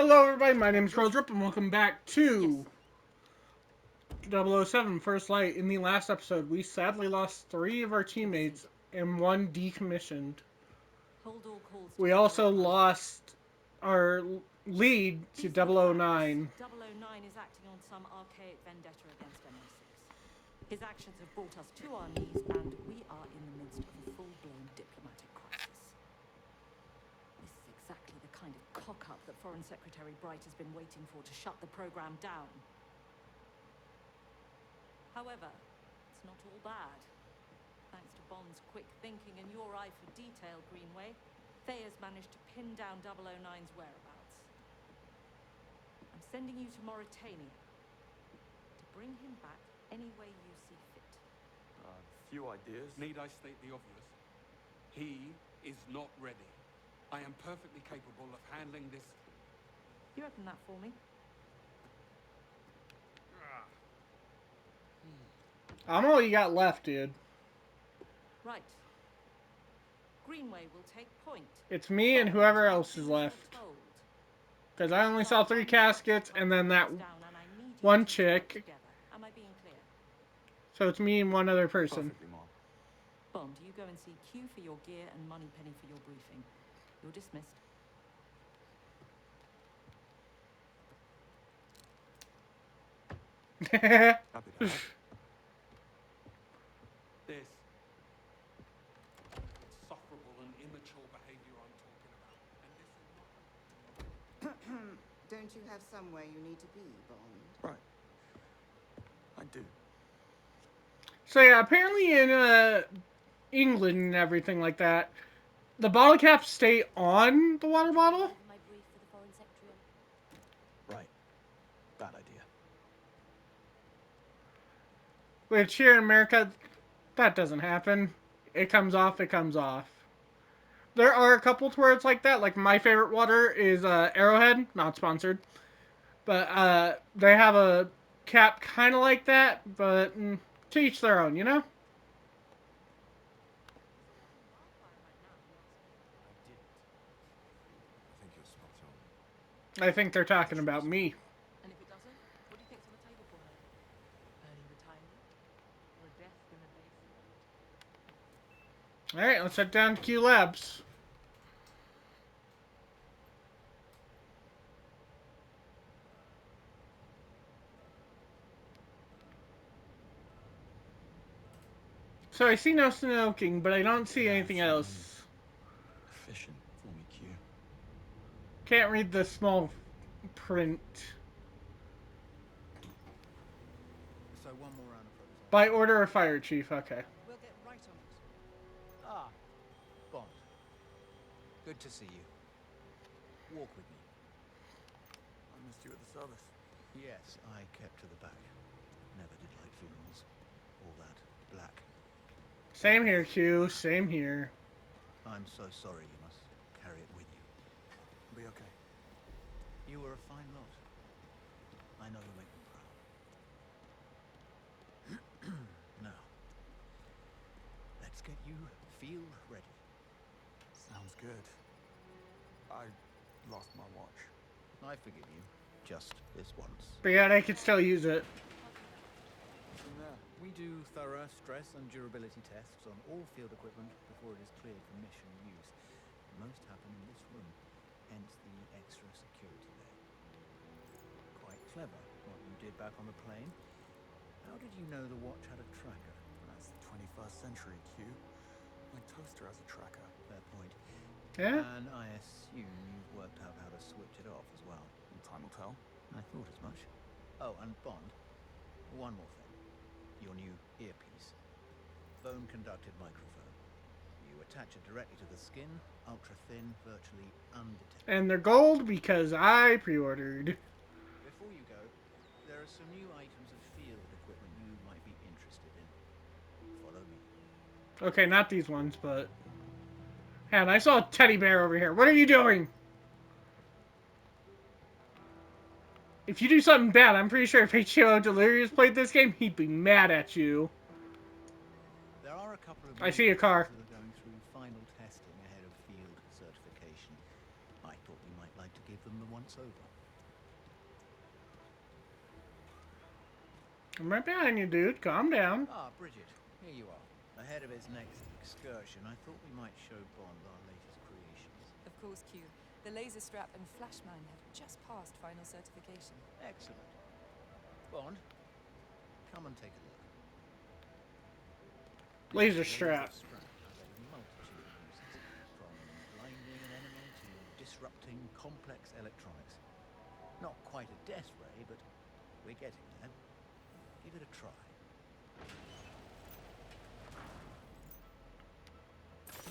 Hello everybody, my name is Roadrip and welcome back Yes. to 007 First Light. In the last episode, we sadly lost 3 of our teammates and 1 decommissioned. Hold all calls to We Fire also Echo. lost our lead to These are the 009. facts. 009 is acting on some archaic vendetta against MI6. His actions have brought us to our knees, and we are in the midst of a full-blown diplomatic crisis. This is exactly the kind of cock-up that Foreign Secretary Bright has been waiting for to shut the program down. However, it's not all bad. Thanks to Bond's quick thinking and your eye for detail, Greenway, Thayer's managed to pin down 009's whereabouts. I'm sending you to Mauritania to bring him back any way you see fit. Few ideas. Need I state the obvious? He is not ready. I am perfectly capable of handling this. You open that for me? I'm all you got left, dude. Right. Greenway will take point. It's me and whoever else is left. Because I only saw 3 caskets and then that one chick. Am I being clear? So it's me and one other person. Perfectly, Mom. Bond, you go and see Q for your gear and Moneypenny for your briefing. You're dismissed. Happy to help. This insufferable and immature behavior I'm talking about. And this is not... Don't you have somewhere you need to be, Bond? Right. I do. So yeah, apparently in England and everything like that, the bottle caps stay on the water bottle. My brief for the Foreign Secretary. Right. Bad idea. Which here in America, that doesn't happen. It comes off, it comes off. There are a couple where it's like that. Like my favorite water is Arrowhead, not sponsored. But they have a cap kind of like that, but to each their own, you know? I didn't. I think you're spot on. I think they're talking about me. And if it doesn't, what do you think's on the table for her? Early retirement? Or a death in a base? Alright, let's head down to Q Labs. So I see no smoking, but I don't see anything else. Efficient for me, Q. Can't read the small print. So one more round of prototype. By order of fire chief, okay. We'll get right on it. Ah, Bond. Good to see you. Walk with me. I missed you at the service. Yes, I kept to the back. Never did like funerals. All that black. Same here, Q. Same here. I'm so sorry you must carry it with you. Be okay. You were a fine lot. I know you'll make me proud. Now, let's get you field ready. Sounds good. I lost my watch. I forgive you. Just this once. But yeah, I could still use it. What's in there? We do thorough stress and durability tests on all field equipment before it is cleared for mission use. Most happen in this room, hence the extra security there. Quite clever what you did back on the plane. How did you know the watch had a tracker? That's the 21st century, Q. My toaster has a tracker. Fair point. Yeah? And I assume you've worked out how to switch it off as well. Time will tell. I thought as much. Oh, and Bond, one more thing. Your new earpiece. Bone-conducted microphone. You attach it directly to the skin, ultra-thin, virtually undetectable. And they're gold because I pre-ordered. Before you go, there are some new items of field equipment you might be interested in. Follow me. Okay, not these ones, but... Man, I saw a teddy bear over here. What are you doing? If you do something bad, I'm pretty sure if H2O Delirious played this game, he'd be mad at you. There are a couple of I see a car. that are going through final testing ahead of field certification. I thought you might like to give them the once over. I'm right behind you, dude. Calm down. Ah, Bridget, here you are. Ahead of his next excursion, I thought we might show Bond our latest creations. Of course, Q. The laser strap and flash mine have just passed final certification. Excellent. Bond, come and take a look. Laser The strap. laser strap has a multitude of uses, from blinding an enemy to disrupting complex electronics. Not quite a death ray, but we're getting there. Give it a try.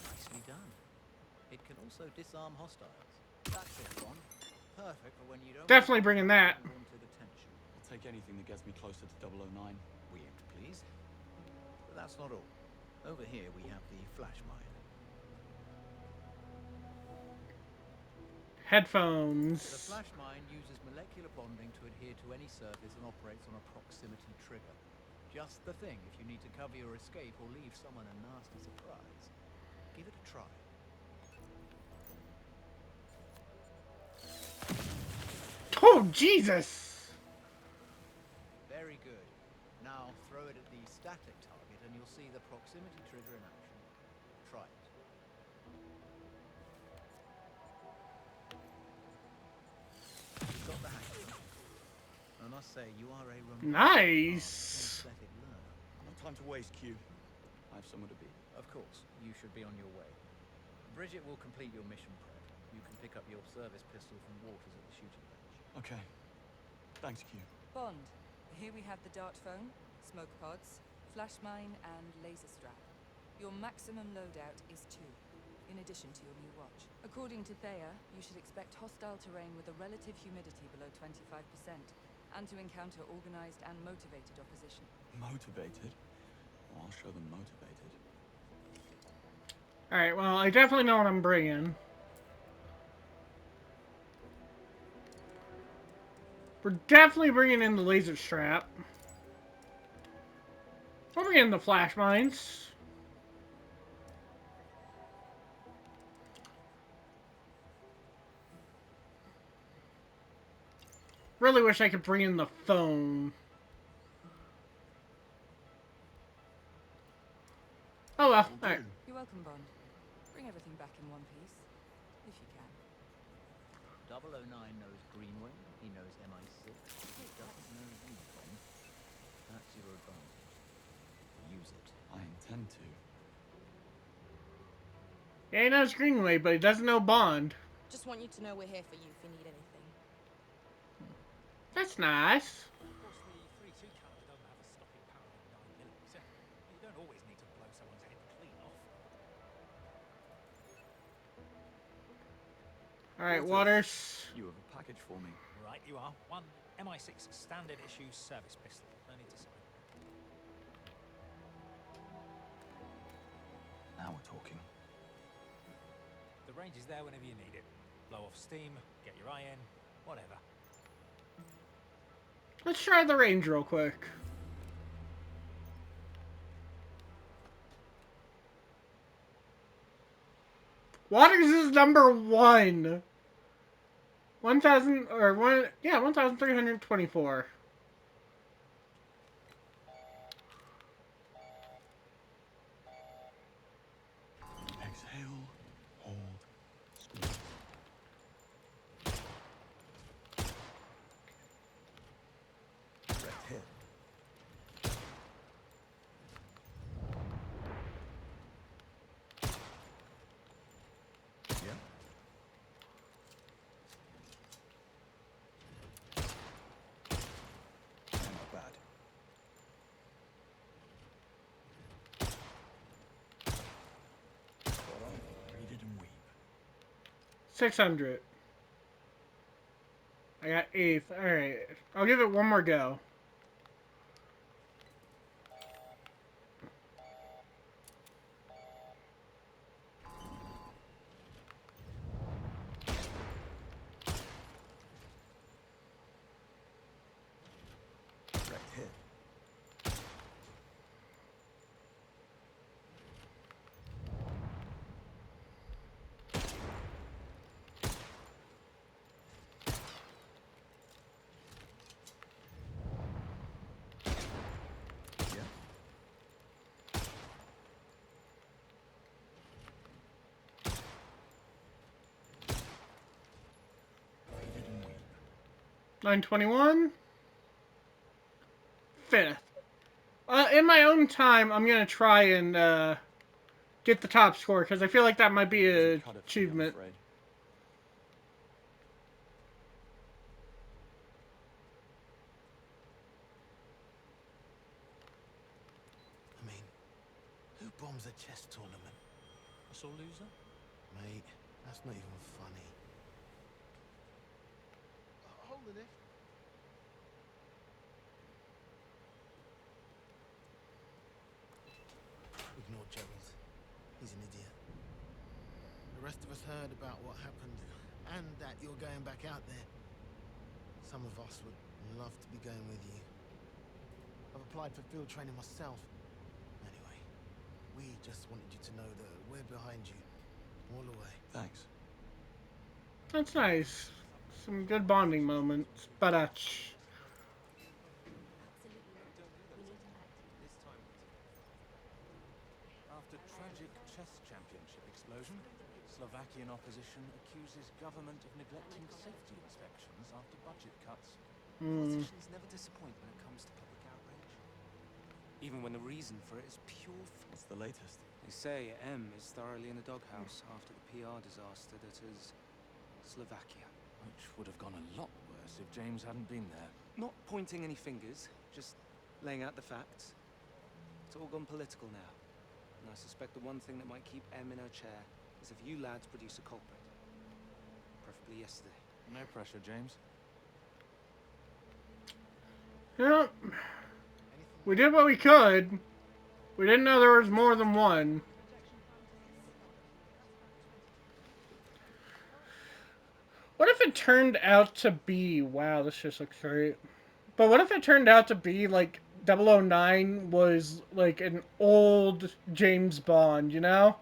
Nicely done. It can also disarm hostiles. That's it, Bond. Perfect for when you don't Definitely bringing that. wanted attention. I'll take anything that gets me closer to 009. We aim to please. But that's not all. Over here we have the flash mine. The Headphones. flash mine uses molecular bonding to adhere to any surface and operates on a proximity trigger. Just the thing if you need to cover your escape or leave someone a nasty surprise. Give it a try. Oh, Jesus! Very good. Now throw it at the static target and you'll see the proximity trigger in action. Try it. You've got the hang of it. I must say, you are a remarkable Nice. athletic learner. No time to waste, Q. I have somewhere to be. Of course, you should be on your way. Bridget will complete your mission prep. You can pick up your service pistol from Waters at the shooting range. Okay. Thanks, Q. Bond, here we have the dart phone, smoke pods, flash mine, and laser strap. Your maximum loadout is 2, in addition to your new watch. According to Thea, you should expect hostile terrain with a relative humidity below 25%, and to encounter organized and motivated opposition. Motivated? Well, I'll show them motivated. Alright, well, I definitely know what I'm bringing. We're definitely bringing in the laser strap. We're bringing in the flash mines. Really wish I could bring in the phone. Oh well, alright. You're welcome, Bond. Bring everything back in one piece, if you can. 009 knows Greenway, he knows MI6, he doesn't know you, Bond. That's your advantage. Use it. I intend to. Yeah, he knows Greenway, but he doesn't know Bond. Just want you to know we're here for you if you need anything. That's nice. Of course, the 3.2 caliber don't have a stopping power of 9mm. You don't always need to blow someone's head clean off. Alright, Waters. You have a package for me. Right, you are. One MI6 standard issue service pistol. No need to sign. Now we're talking. The range is there whenever you need it. Blow off steam, get your eye in, whatever. Let's try the range real quick. Waters is number 1. 1,000 or 1,324. Exhale, hold, squeeze. Direct hit. Yeah. Not bad. Spot on. Read it and weep. 600. I got 8th. Alright. I'll give it one more go. Direct hit. 921. 5th. In my own time, I'm gonna try and get the top score because I feel like that might be an achievement. I mean, who bombs a chess tournament? A sore loser? Mate, that's not even funny. Hold the lift. Ignore Gerald. He's an idiot. The rest of us heard about what happened, and that you're going back out there. Some of us would love to be going with you. I've applied for field training myself. Anyway, we just wanted you to know that we're behind you, all the way. Thanks. That's nice. Some good bonding moments. But After tragic chess championship explosion, Slovakian opposition accuses government of neglecting safety inspections after budget cuts. Politicians never disappoint when it comes to public outrage. Even when the reason for it is pure What's the latest? They say M is thoroughly in the doghouse after the PR disaster that is Slovakia. Which would have gone a lot worse if James hadn't been there. Not pointing any fingers, just laying out the facts. It's all gone political now. And I suspect the one thing that might keep M in her chair is if you lads produce a culprit. Preferably yesterday. No pressure, James. yeah, we did what we could. We didn't know there was more than one. What if it turned out to be... Wow, this just looks great. But what if it turned out to be, like, 009 was, like, an old James Bond, you know?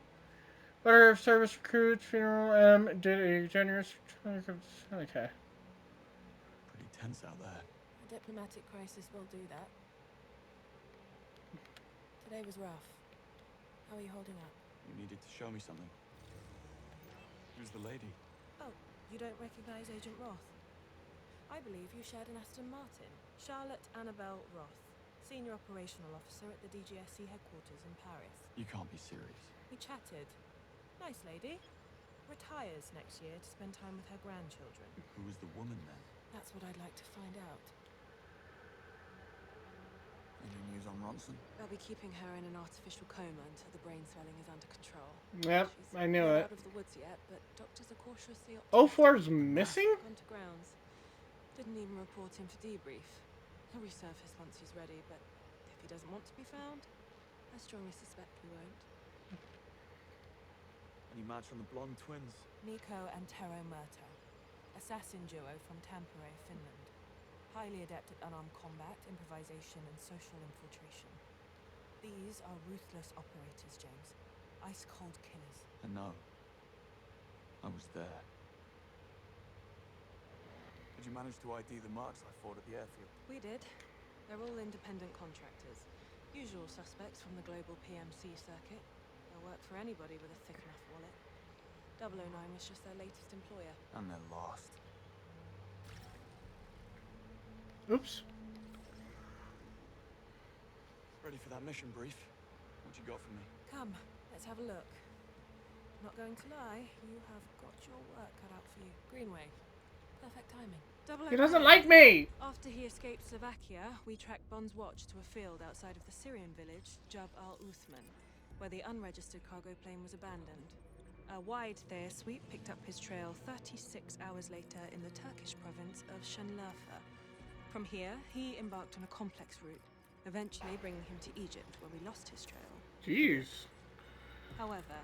Letter of service recruits, funeral, did a generous... Okay. Pretty tense out there. A diplomatic crisis will do that. Today was rough. How are you holding up? You needed to show me something. Who's the lady? Oh, you don't recognize Agent Roth? I believe you shared an Aston Martin. Charlotte Annabelle Roth, Senior Operational Officer at the DGSC headquarters in Paris. You can't be serious. We chatted. Nice lady. Retires next year to spend time with her grandchildren. Who was the woman then? That's what I'd like to find out. Any news on Ronson? They'll be keeping her in an artificial coma until the brain swelling is under control. Yep, She's I knew not it. out of the woods yet, but doctors are cautiously 04's missing? Gone to grounds. Didn't even report him for debrief. He'll resurface once he's ready, but if he doesn't want to be found, I strongly suspect we won't. Any match on the blonde twins? Nico and Tero Murta, assassin duo from Tampere, Finland. Highly adept at unarmed combat, improvisation, and social infiltration. These are ruthless operators, James. Ice-cold killers. I know. I was there. Did you manage to ID the marks I fought at the airfield? We did. They're all independent contractors. Usual suspects from the global PMC circuit. They'll work for anybody with a thick enough wallet. 009 was just their latest employer. And they're lost. Oops. Ready for that mission brief? What you got for me? Come, let's have a look. Not going to lie, you have got your work cut out for you. Greenway. Perfect timing. 009. He doesn't like me! After he escaped Slovakia, we tracked Bond's watch to a field outside of the Syrian village, Jab al-Uthman, where the unregistered cargo plane was abandoned. A wide Thayer sweep picked up his trail 36 hours later in the Turkish province of Şanlıurfa. From here, he embarked on a complex route, eventually bringing him to Egypt, where we lost his trail. Jeez. However,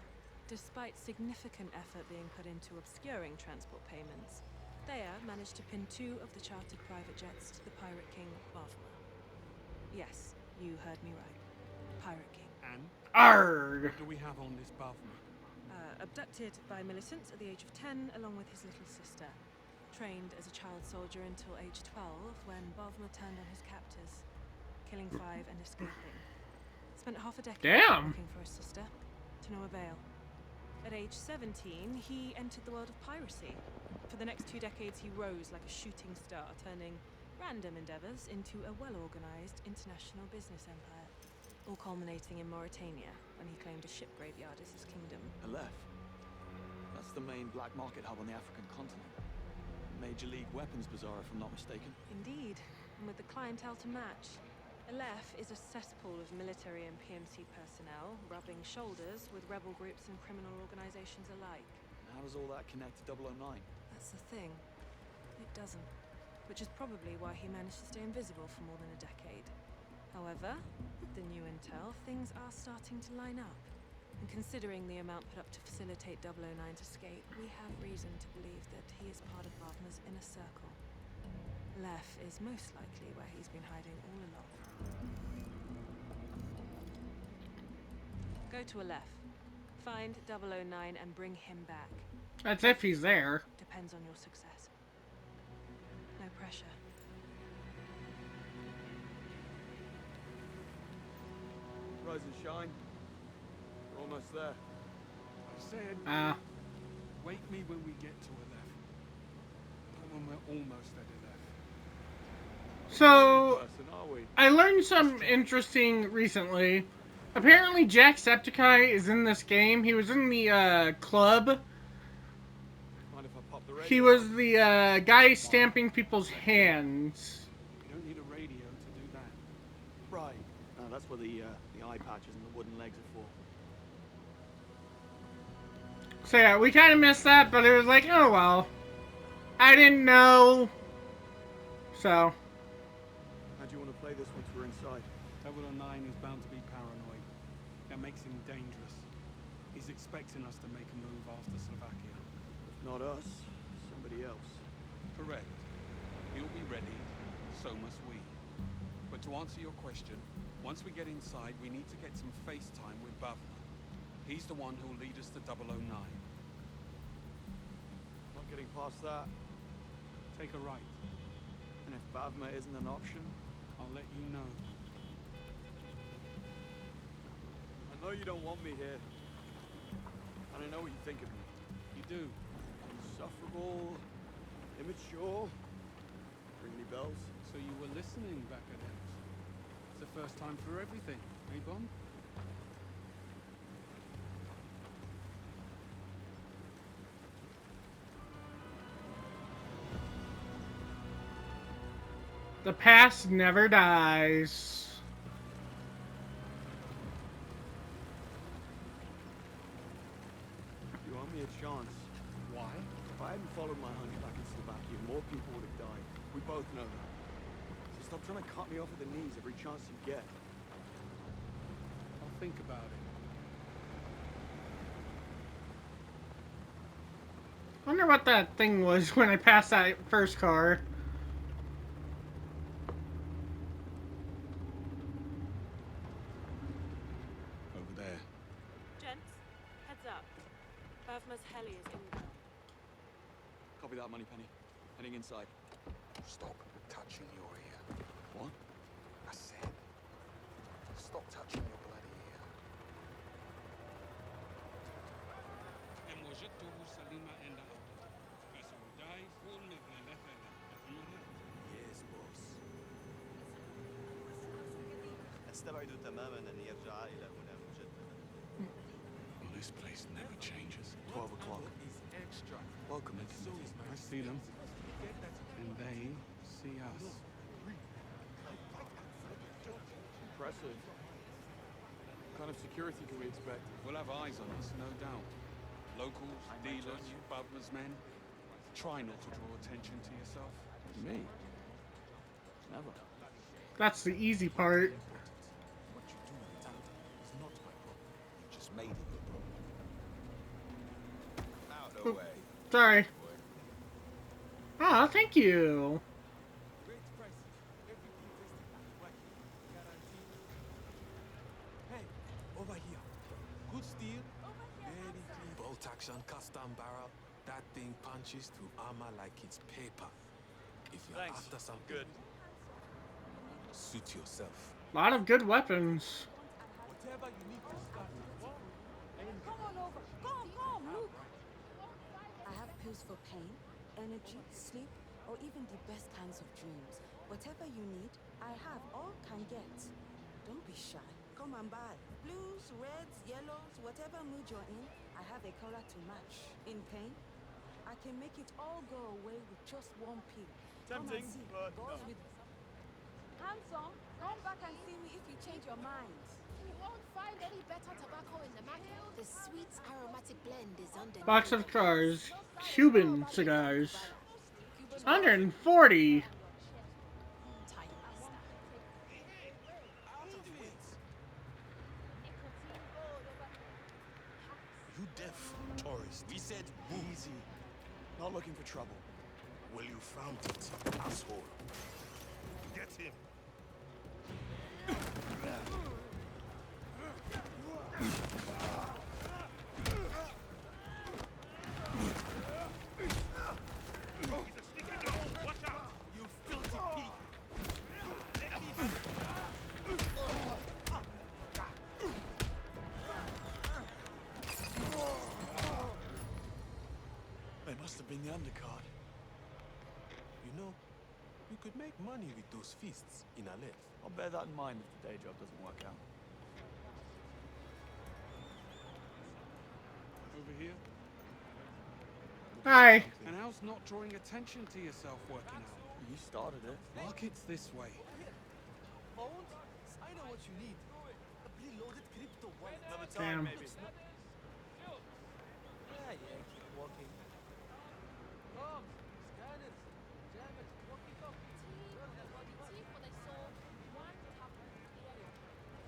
despite significant effort being put into obscuring transport payments, Thayer managed to pin 2 of the chartered private jets to the pirate king, Bavma. Yes, you heard me right. Pirate king. And Arrgh. what do we have on this Bavma? Abducted by militants at the age of 10, along with his little sister. Trained as a child soldier until age 12, when Bavma turned on his captors, killing 5 and escaping. Spent half a decade looking for his sister, to no avail. At age 17, he entered the world of piracy, For the next 2 decades, he rose like a shooting star, turning random endeavors into a well-organized international business empire, all culminating in Mauritania when he claimed a ship graveyard as his kingdom. Aleph. That's the main black market hub on the African continent. Major League weapons bazaar, if I'm not mistaken. Indeed, and with the clientele to match. Aleph is a cesspool of military and PMC personnel, rubbing shoulders with rebel groups and criminal organizations alike. How does all that connect to 009? That's the thing. It doesn't. Which is probably why he managed to stay invisible for more than a decade. However, with the new intel, things are starting to line up. And considering the amount put up to facilitate 009's escape, we have reason to believe that he is part of Wagner's inner circle. Aleph is most likely where he's been hiding all along. Go to Aleph. Find 009 and bring him back. That's if he's there. Depends on your success. No pressure. Rise and shine. We're almost there. I said, wake me when we get to Aleph. Not when we're almost at Aleph. So, I learned something interesting recently. Apparently, Jacksepticeye is in this game. He was in the club. Mind if I pop the radio? He was the guy stamping people's hands. You don't need a radio to do that. Right. That's what the eye patches and the wooden legs are for. So yeah, we kind of missed that, but it was like, oh well. I didn't know. So. How do you want to play this once we're inside? 009 is bound to be paranoid. That makes him dangerous. He's expecting us to make a move after Slovakia. Not us. Somebody else. Correct. He'll be ready, so must we. But to answer your question, once we get inside, we need to get some face time with Bavma. He's the one who'll lead us to 009. Not getting past that. Take a right. And if Bavma isn't an option? I'll let you know. I know you don't want me here. And I know what you think of me. You do. Insufferable, immature. Ring any bells? So you were listening back at it. It's the first time for everything, eh, Bond? The past never dies. You owe me a chance. Why? If I hadn't followed my hunch back in Slovakia, more people would have died. We both know that. So stop trying to cut me off at the knees every chance you get. I'll think about it. Wonder what that thing was when I passed that first car. Over there. Gents, heads up. Bavma's heli is inbound. Copy that, Moneypenny. Heading inside. Stop touching your ear. What? I said, stop touching your bloody ear. Yes, boss. أستبعد تماما أن يرجع إلى هنا مجددا. Well, this place never changes. 12 o'clock. Extra. Welcome. I see them. And they see us. Impressive. What kind of security can we expect? We'll have eyes on us, no doubt. Locals, dealers, Bavma's men. Try not to draw attention to yourself. Me? Never. That's the easy part. What you do with it is not my problem. You just made it your problem. Out of the way. Sorry. Oh, thank you. Hey, over here. Good steel. Very clean. Bolt action custom barrel. That thing punches through armor like it's paper. If you're after something good, suit yourself. A lot of good weapons. Whatever you need to start with. Come on over. Come, Luke. I have pills for pain, energy, sleep, or even the best kinds of dreams. Whatever you need, I have or can get. Don't be shy. Come and buy. Blues, reds, yellows, whatever mood you're in, I have a color to match. In pain, I can make it all go away with just one pill. Come and see. Goes with... Handsome, come back and see me if you change your mind. You won't find any better tobacco in the market. The sweet aromatic blend is underneath. Box of cigars. Cuban cigars. 140. You deaf, tourist. We said easy. Not looking for trouble. Well, you found it, asshole. Get him. You filthy pig. They must have been the undercard. You know, you could make money with those feasts in Aleph. I'll bear that in mind if the day job doesn't work out. Over here? Hi. And how's not drawing attention to yourself working out? You started it. Market's this way. Bones? I know what you need. A preloaded crypto wallet. Another Damn. maybe. Yeah, keep walking. Bombs, scanners, jammers, walkie-talkie.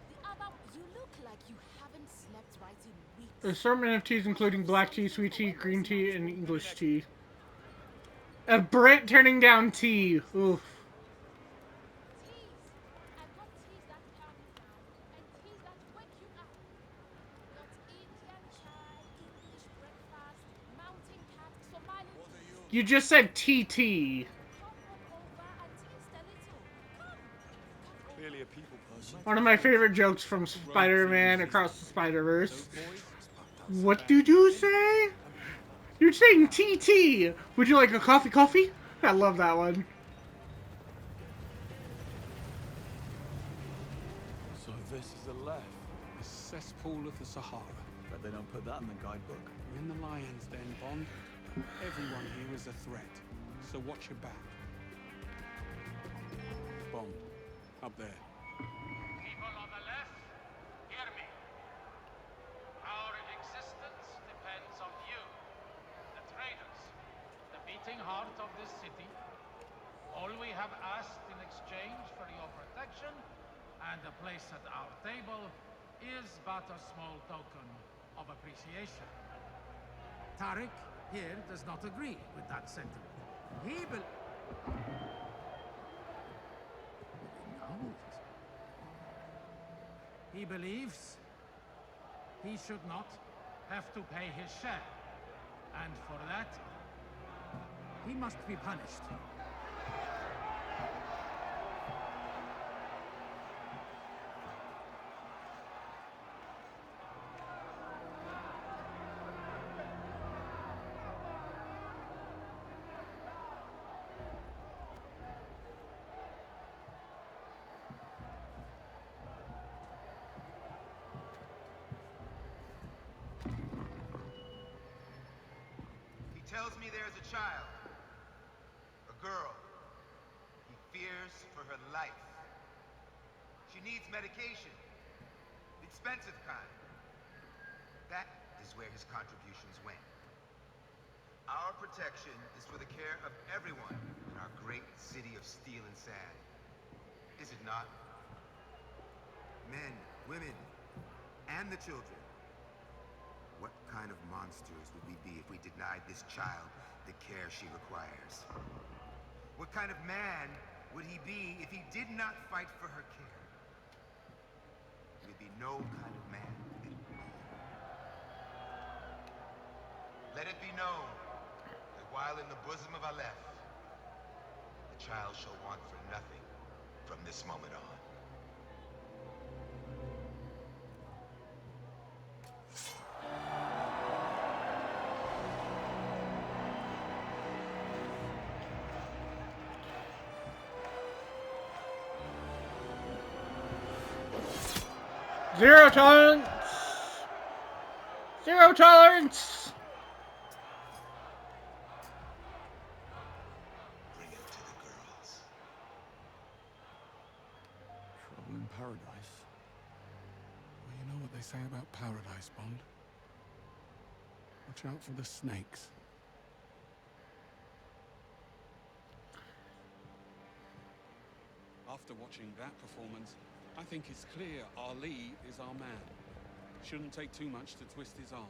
The other, you look like you haven't slept right in weeks. There's assortment of teas including black tea, sweet tea, green tea, and English tea. A Brit turning down tea. Oof. Teas. I've got teas that calm you down and teas that wake you up. Got Indian chai, English breakfast, mountain cat, Somali tea. You just said TT. Come walk over and taste a little. Come. Clearly a people person. One of my favorite jokes from Spider-Man Across the Spider-Verse. What did you say? You're saying TT. Would you like a coffee? I love that one. So this is a left. The cesspool of the Sahara. Bet they don't put that in the guidebook. We're in the lion's den, Bond. Everyone here is a threat, so watch your back. Bond, up there. People on the left, hear me. Our existence depends on you, the traders, the beating heart of this city. All we have asked in exchange for your protection and a place at our table is but a small token of appreciation. Tariq here does not agree with that sentiment. He believes he should not have to pay his share. And for that, he must be punished. Tells me there's a child, a girl. He fears for her life. She needs medication, expensive kind. That is where his contributions went. Our protection is for the care of everyone in our great city of steel and sand. Is it not? Men, women, and the children. What kind of monsters would we be if we denied this child the care she requires? What kind of man would he be if he did not fight for her care? He would be no kind of man at all. Let it be known that while in the bosom of Aleph, the child shall want for nothing from this moment on. Zero tolerance. Zero tolerance. Bring it to the girls. Trouble in paradise. Well, you know what they say about paradise, Bond. Watch out for the snakes. After watching that performance, I think it's clear Ali is our man. Shouldn't take too much to twist his arm.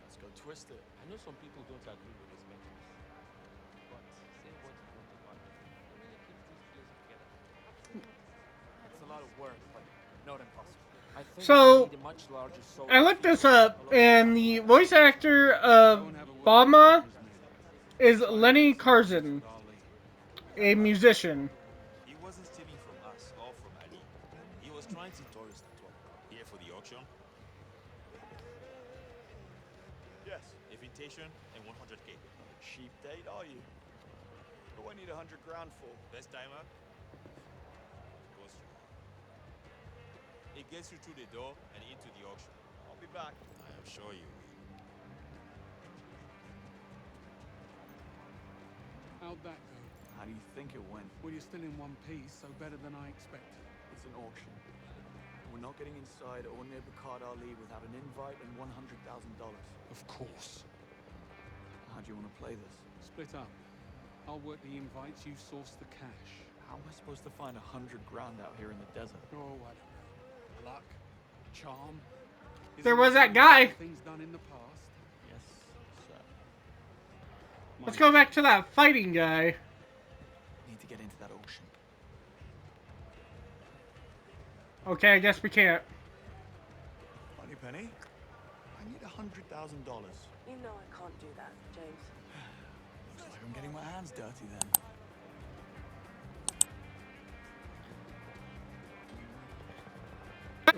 Let's go twist it. I know some people don't agree with his methods. But say what you want about it. It really keeps these fused together. It's a lot of work, but not impossible. I think So, we need a much larger solar I looked this field. up, and the voice actor of Bulma is Lenny Karzin, a musician. He wasn't stealing from us or from Ali. He was trying to tourist at all. Here for the auction? Yes. Invitation and 100K. Cheap date, are you? Who I need 100 grand for? Best timer? Of course you are. It gets you through the door and into the auction. I'll be back. I am sure you will. How'd that go? How do you think it went? Well, you're still in one piece, so better than I expected. It's an auction. We're not getting inside or near Bakard Ali without an invite and $100,000. Of course. How do you want to play this? Split up. I'll work the invites, you source the cash. How am I supposed to find 100 grand out here in the desert? Oh, I don't know. Luck? Charm? There was that guy. Things done in the past? Yes, sir. Let's go back to that fighting guy. Need to get into that ocean. Okay, I guess we can't. Money Penny, I need $100,000. You know I can't do that, James. Looks like I'm getting my hands dirty then.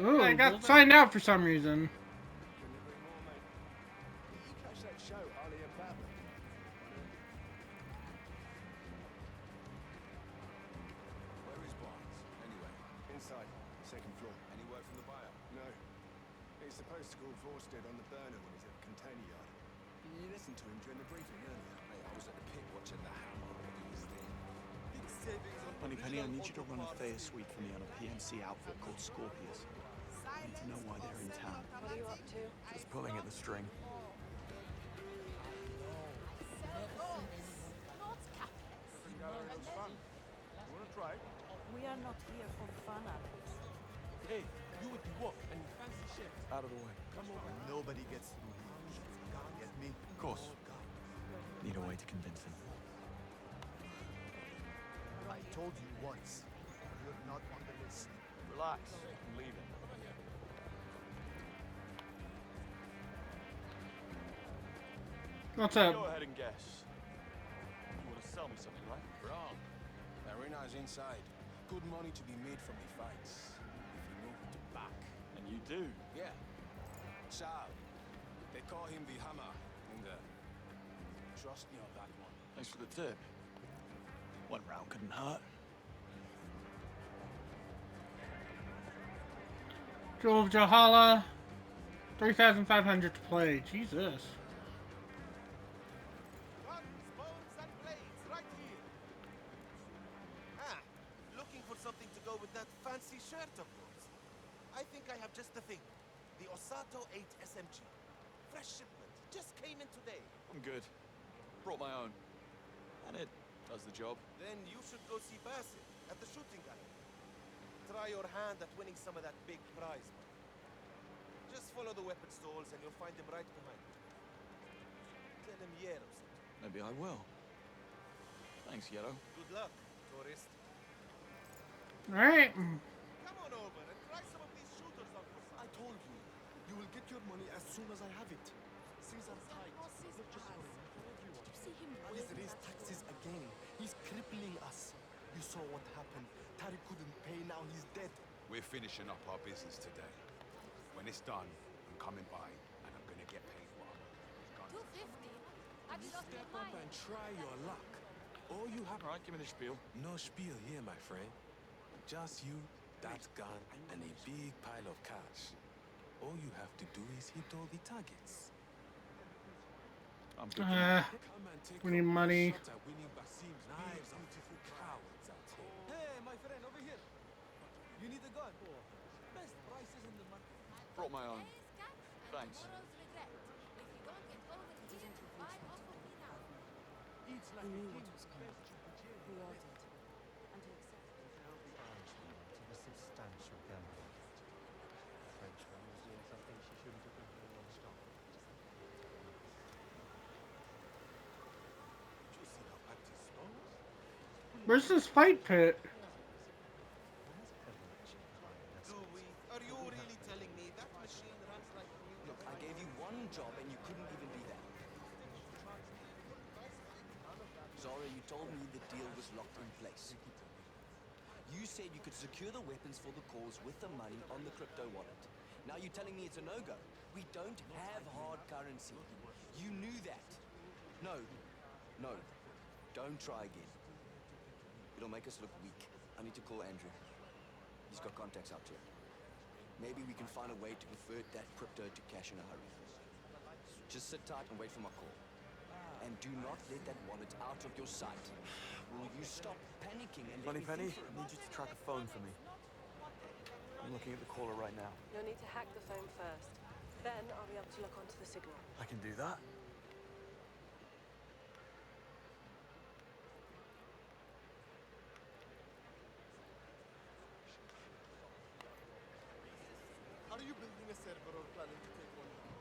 Ooh, I got signed out for some reason. Where is Barnes, anyway? Inside, second floor. Any word from the buyer? No. He's supposed to call Vorsted on the burner when he's at the container yard. You listened to him during the briefing earlier. Hey, I was at the pit watching the hammer. He was there. Big savings on Money Penny, I need you to run a Thea suite for me on a PMC outfit called Scorpius. I need to know why they're in town. What are you up to? Just pulling at the string. We are not here for fun, Alex. Hey, you with the what? And your fancy shit. Out of the way. Come over. Nobody gets through here. Get me? Of course. Need a way to convince him. I told you once. You're not on the list. Relax. I'm leaving. What's up? Go ahead and guess. You want to sell me something, right? Wrong. The arena's inside. Good money to be made from the fights. If you know who to back. And you do? Yeah. Sal. They call him the Hammer. And trust me on that one. Thanks for the tip. One round couldn't hurt. Jewel of Jahala. 3,500 to play. Jesus. Bones and blades, right here. Ah, looking for something to go with that fancy shirt of yours. I think I have just the thing. The Osato 8 SMG. Fresh shipment. Just came in today. I'm good. Brought my own. And it does the job. Then you should go see Bassett at the shooting gallery. Try your hand at winning some of that big prize money. Just follow the weapon stalls and you'll find him right behind you. Tell him Yero's it. Maybe I will. Thanks, Yero. Good luck, tourist. Alright. Come on over and try some of these shooters on for I told you. You will get your money as soon as I have it. Things are tight. Not just for him, for everyone. Did you see him Please raise taxes again. He's crippling us. You saw what happened. Tariq couldn't pay, now he's dead. We're finishing up our business today. When it's done, I'm coming by, and I'm gonna get paid well. 250? I did not get Step up mine. and try your luck. All you have... Alright, give me the spiel. No spiel here, my friend. Just you, that gun, and a big pile of cash. All you have to do is hit all the targets. I'm good for now. We need money. Shot at winning Basim's knives are beautiful cowards out here. Hey, my friend, over here. You need a gun? Best prices in the market. Brought my own. Thanks. He knew what was coming. We all did. And he accepted. Of a substantial gambling. Frenchman was doing something she shouldn't have done for a long stop. Did you see how packed his store was? Where's this fight pit? Are you really telling me that machine runs like a new... Look, I gave you one job and you couldn't even be there. Zara, you told me the deal was locked in place. You said you could secure the weapons for the cause with the money on the crypto wallet. Now you're telling me it's a no-go. We don't have hard currency. You knew that. No. No. Don't try again. It'll make us look weak. I need to call Andrew. He's got contacts out here. Maybe we can find a way to convert that crypto to cash in a hurry. Just sit tight and wait for my call. And do not let that wallet out of your sight. Will you stop panicking and let me Moneypenny, think for I need you to track a phone for me. I'm looking at the caller right now. You'll need to hack the phone first. Then I'll be able to look onto the signal. I can do that. Are you building a server or planning to take one down?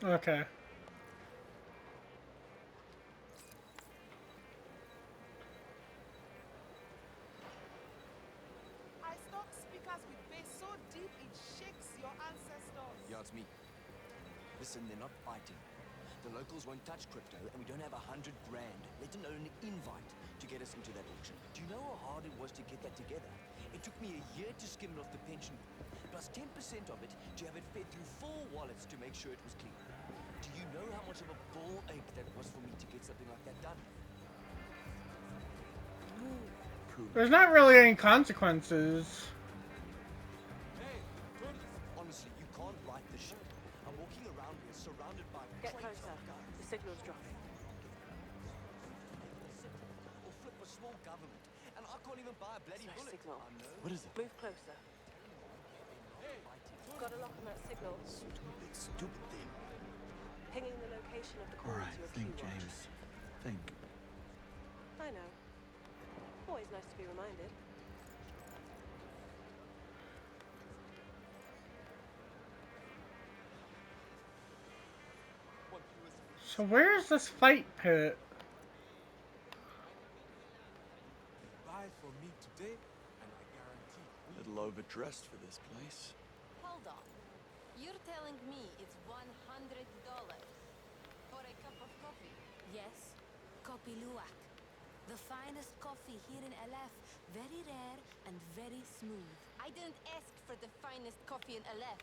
Okay. I stock speakers with bass so deep it shakes your ancestors. Yeah, it's me. Listen, they're not fighting. The locals won't touch crypto, and we don't have $100 grand, let alone an invite, to get us into that auction. Do you know how hard it was to get that together? It took me a year to skim it off the pension, plus 10% of it to have it fed through 4 wallets to make sure it was clean. Do you know how much of a ball ache that was for me to get something like that done? There's not really any consequences. Honestly, you can't right this shit. I'm walking around here surrounded by... Get closer. The signal's dropping. Or flip a small government, and I can't even buy a bloody There's no bullet. signal. I know. What is it? Move closer. Got a lock on that signal. Stupid thing. Pinging the location of the call Alright, to your think, keywatch. James. Think. I know. Always nice to be reminded. So where is this fight pit? Buy for me today, and I guarantee. A little overdressed for this place. Hold on. You're telling me it's $100 for a cup of coffee? Yes. Kopi Luwak. The finest coffee here in LF. Very rare and very smooth. I didn't ask for the finest coffee in LF.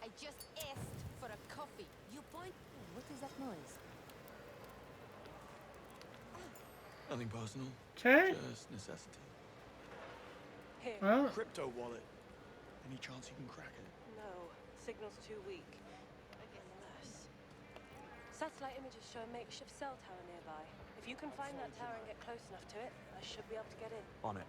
I just asked for a coffee. You point... What is that noise? Nothing personal. Okay. Just necessity. Here. Well, Crypto wallet. Any chance you can crack it? No. Signal's too weak. Unless... Satellite images show a makeshift cell tower nearby. If you can find that tower and get close enough to it, I should be able to get in. On it.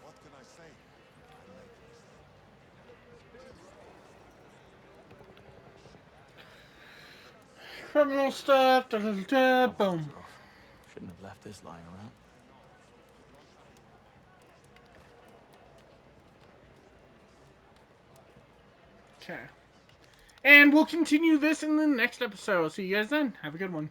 What can I say? criminal stuff. Da, da, da, boom. Shouldn't have left this lying around. Okay. And we'll continue this in the next episode. See you guys then. Have a good one.